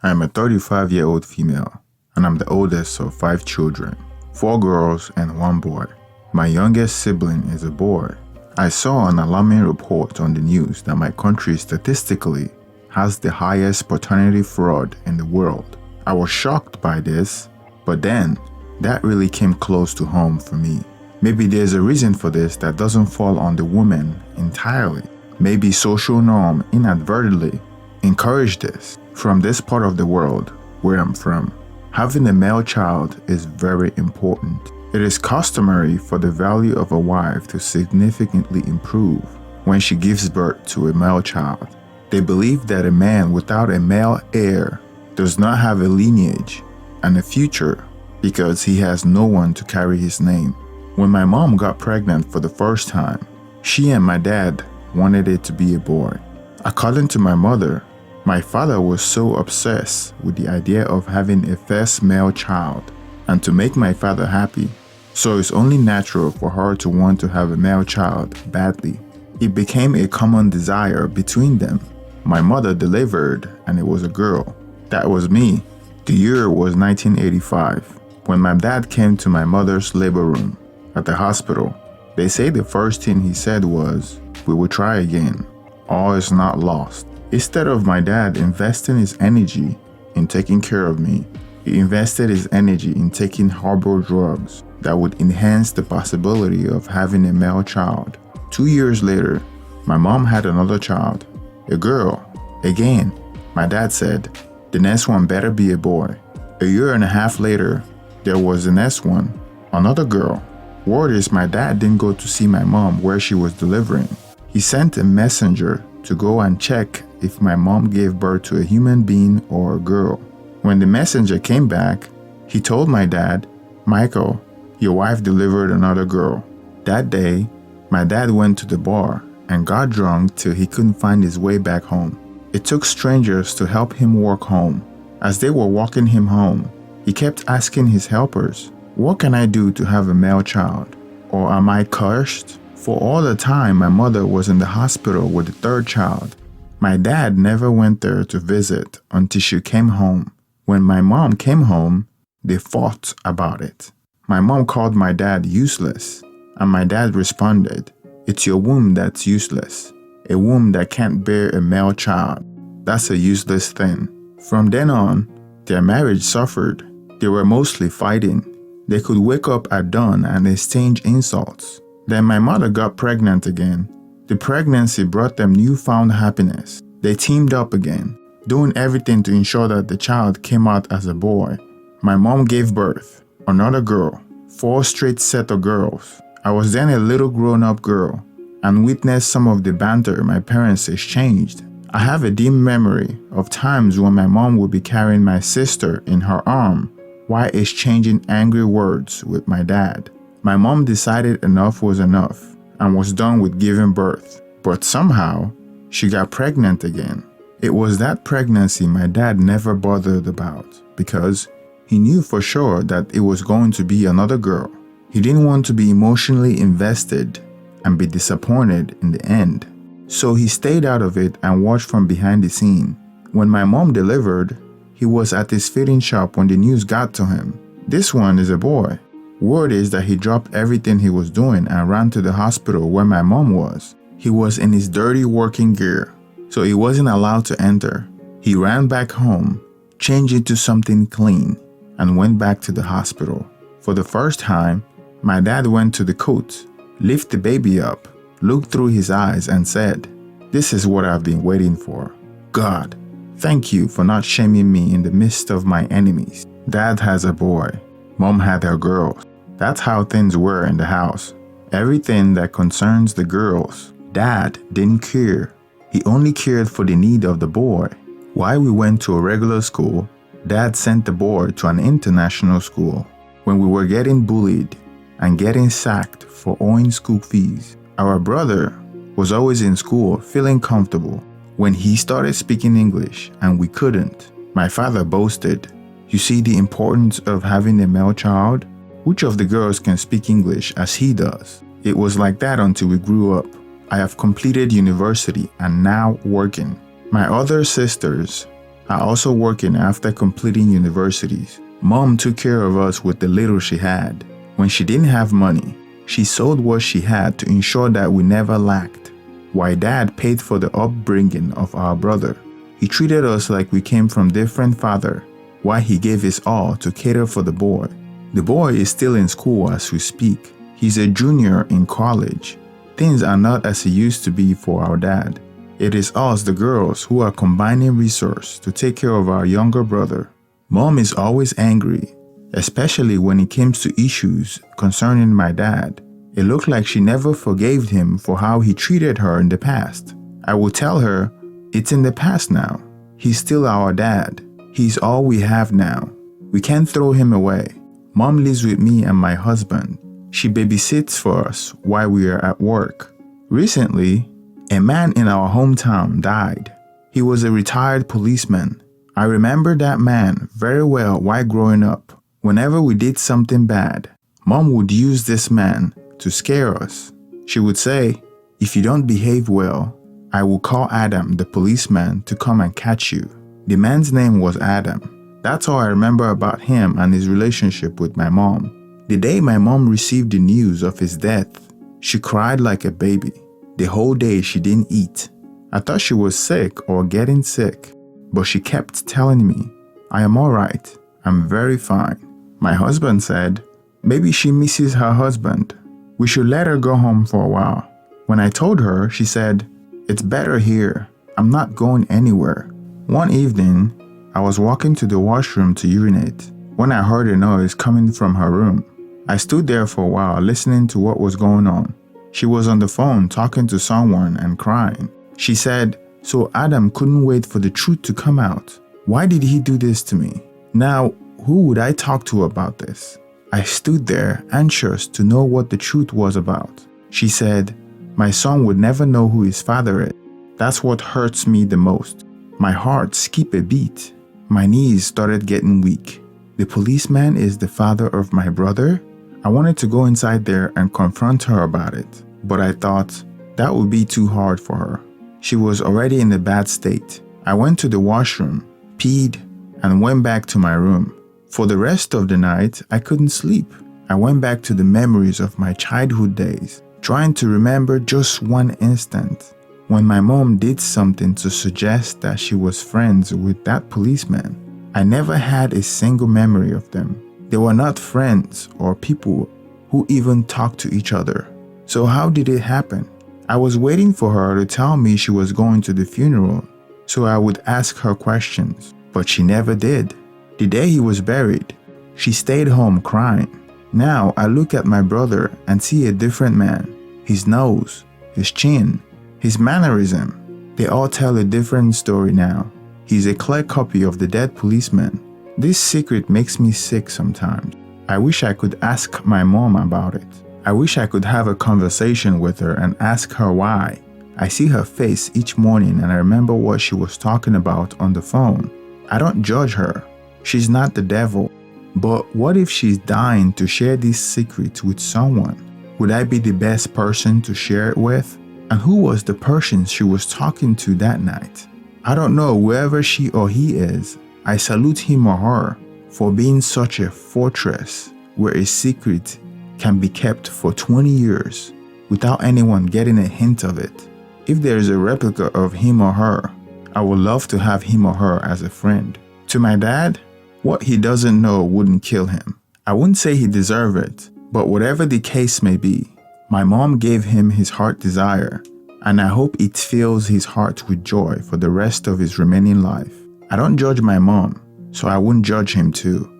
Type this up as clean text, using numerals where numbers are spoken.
I am a 35-year-old female, and I'm the oldest of 5 children, 4 girls and 1 boy. My youngest sibling is a boy. I saw an alarming report on the news that my country statistically has the highest paternity fraud in the world. I was shocked by this, but then that really came close to home for me. Maybe there's a reason for this that doesn't fall on the woman entirely. Maybe social norm inadvertently encouraged this. From this part of the world where I'm from, having a male child is very important. It is customary for the value of a wife to significantly improve when she gives birth to a male child. They believe that a man without a male heir does not have a lineage and a future because he has no one to carry his name. When my mom got pregnant for the first time, she and my dad wanted it to be a boy. According to my mother, my father was so obsessed with the idea of having a first male child and to make my father happy, so it's only natural for her to want to have a male child badly. It became a common desire between them. My mother delivered and it was a girl. That was me. The year was 1985. When my dad came to my mother's labor room at the hospital, they say the first thing he said was, "We will try again. All is not lost." Instead of my dad investing his energy in taking care of me, he invested his energy in taking herbal drugs that would enhance the possibility of having a male child. 2 years later, my mom had another child, a girl. Again, my dad said, the next one better be a boy. A year and a half later, there was the next one, another girl. Word is my dad didn't go to see my mom where she was delivering. He sent a messenger to go and check if my mom gave birth to a human being or a girl. When the messenger came back, he told my dad, "Michael, your wife delivered another girl." That day, my dad went to the bar and got drunk till he couldn't find his way back home. It took strangers to help him walk home. As they were walking him home, he kept asking his helpers, "What can I do to have a male child? Or am I cursed?" For all the time my mother was in the hospital with the 3rd child, my dad never went there to visit until she came home. When my mom came home, they fought about it. My mom called my dad useless, and my dad responded, "It's your womb that's useless. A womb that can't bear a male child. That's a useless thing." From then on, their marriage suffered. They were mostly fighting. They could wake up at dawn and exchange insults. Then my mother got pregnant again. The pregnancy brought them newfound happiness. They teamed up again, doing everything to ensure that the child came out as a boy. My mom gave birth, another girl, 4 straight set of girls. I was then a little grown-up girl and witnessed some of the banter my parents exchanged. I have a dim memory of times when my mom would be carrying my sister in her arm while exchanging angry words with my dad. My mom decided enough was enough and was done with giving birth, but somehow she got pregnant again. It was that pregnancy my dad never bothered about because he knew for sure that it was going to be another girl. He didn't want to be emotionally invested and be disappointed in the end. So he stayed out of it and watched from behind the scene. When my mom delivered, he was at his fitting shop when the news got to him. This one is a boy. Word is that he dropped everything he was doing and ran to the hospital where my mom was. He was in his dirty working gear, so he wasn't allowed to enter. He ran back home, changed into something clean, and went back to the hospital. For the first time, my dad went to the cot, lifted the baby up, looked through his eyes and said, "This is what I've been waiting for. God, thank you for not shaming me in the midst of my enemies." Dad has a boy. Mom had her girls. That's how things were in the house. Everything that concerns the girls, Dad didn't care. He only cared for the need of the boy. While we went to a regular school, Dad sent the boy to an international school. When we were getting bullied and getting sacked for owing school fees, our brother was always in school feeling comfortable. When he started speaking English and we couldn't, my father boasted, "You see the importance of having a male child? Which of the girls can speak English as he does?" It was like that until we grew up. I have completed university and now working. My other sisters I also working after completing universities. Mom took care of us with the little she had. When she didn't have money, she sold what she had to ensure that we never lacked. While Dad paid for the upbringing of our brother, he treated us like we came from different father, while he gave his all to cater for the boy. The boy is still in school as we speak. He's a junior in college. Things are not as it used to be for our dad. It is us, the girls, who are combining resources to take care of our younger brother. Mom is always angry, especially when it comes to issues concerning my dad. It looked like she never forgave him for how he treated her in the past. I would tell her, it's in the past now. He's still our dad. He's all we have now. We can't throw him away. Mom lives with me and my husband. She babysits for us while we are at work. Recently, a man in our hometown died. He was a retired policeman. I remember that man very well while growing up. Whenever we did something bad, Mom would use this man to scare us. She would say, if you don't behave well, I will call Adam, the policeman, to come and catch you. The man's name was Adam. That's all I remember about him and his relationship with my mom. The day my mom received the news of his death, she cried like a baby. The whole day she didn't eat. I thought she was sick or getting sick, but she kept telling me, I am alright, I'm very fine. My husband said, maybe she misses her husband. We should let her go home for a while. When I told her, she said, it's better here. I'm not going anywhere. One evening, I was walking to the washroom to urinate when I heard a noise coming from her room. I stood there for a while listening to what was going on. She was on the phone talking to someone and crying. She said, so Adam couldn't wait for the truth to come out. Why did he do this to me? Now, who would I talk to about this? I stood there anxious to know what the truth was about. She said, my son would never know who his father is. That's what hurts me the most. My heart skipped a beat. My knees started getting weak. The policeman is the father of my brother? I wanted to go inside there and confront her about it, but I thought that would be too hard for her. She was already in a bad state. I went to the washroom, peed, and went back to my room. For the rest of the night, I couldn't sleep. I went back to the memories of my childhood days, trying to remember just one instant when my mom did something to suggest that she was friends with that policeman. I never had a single memory of them. They were not friends or people who even talked to each other. So how did it happen? I was waiting for her to tell me she was going to the funeral so I would ask her questions, but she never did. The day he was buried, she stayed home crying. Now I look at my brother and see a different man. His nose, his chin, his mannerism, they all tell a different story now. He's a clear copy of the dead policeman. This secret makes me sick sometimes. I wish I could ask my mom about it. I wish I could have a conversation with her and ask her why. I see her face each morning and I remember what she was talking about on the phone. I don't judge her. She's not the devil. But what if she's dying to share these secrets with someone? Would I be the best person to share it with? And who was the person she was talking to that night? I don't know, whoever she or he is. I salute him or her for being such a fortress where a secret can be kept for 20 years without anyone getting a hint of it. If there is a replica of him or her, I would love to have him or her as a friend. To my dad, what he doesn't know wouldn't kill him. I wouldn't say he deserved it, but whatever the case may be, my mom gave him his heart desire, and I hope it fills his heart with joy for the rest of his remaining life. I don't judge my mom, so I wouldn't judge him too.